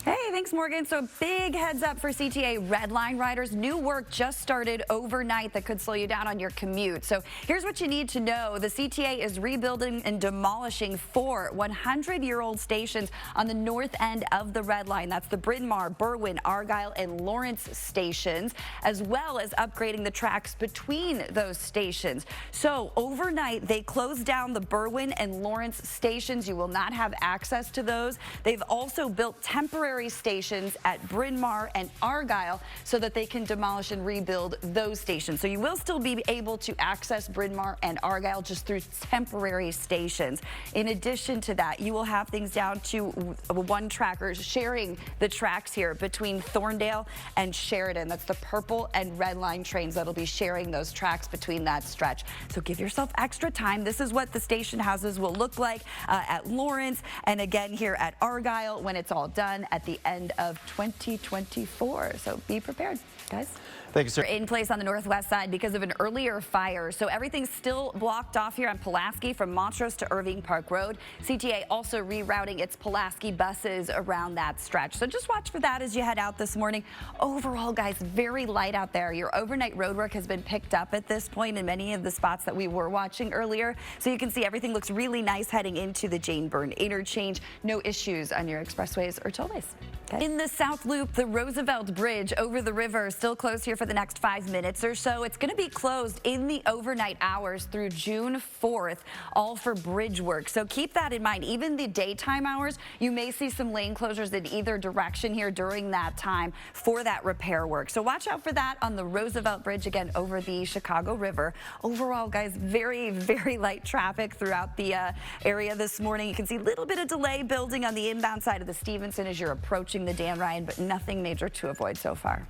Hey, thanks, Morgan. So big heads up for CTA Red Line riders. New work just started overnight that could slow you down on your commute. So here's what you need to know. The CTA is rebuilding and demolishing 4 100-year-old stations on the north end of the Red Line. That's the Bryn Mawr, Berwyn, Argyle, and Lawrence stations, as well as upgrading the tracks between those stations. So overnight, they closed down the Berwyn and Lawrence stations. You will not have access to those. They've also built temporary stations at Bryn Mawr and Argyle so that they can demolish and rebuild those stations. So you will still be able to access Bryn Mawr and Argyle just through temporary stations. In addition to that, you will have things down to one tracker sharing the tracks here between Thorndale and Sheridan. That's the purple and red line trains that'll be sharing those tracks between that stretch. So give yourself extra time. This is what the station houses will look like at Lawrence and again here at Argyle when it's all done at the end of 2024. So be prepared, guys. Thank you, sir. In place on the northwest side because of an earlier fire. So everything's still blocked off here on Pulaski from Montrose to Irving Park Road. CTA also rerouting its Pulaski buses around that stretch. So just watch for that as you head out this morning. Overall, guys, very light out there. Your overnight road work has been picked up at this point in many of the spots that we were watching earlier. So you can see everything looks really nice heading into the Jane Byrne interchange. No issues on your expressways or tollways. Okay. In the South Loop, the Roosevelt Bridge over the river is still closed here for the next 5 minutes or so. It's going to be closed in the overnight hours through June 4th, all for bridge work. So keep that in mind. Even the daytime hours, you may see some lane closures in either direction here during that time for that repair work. So watch out for that on the Roosevelt Bridge, again, over the Chicago River. Overall, guys, very, very light traffic throughout the area this morning. You can see a little bit of delay building on the inbound side of the Stevenson as you're approaching the Dan Ryan, but nothing major to avoid so far.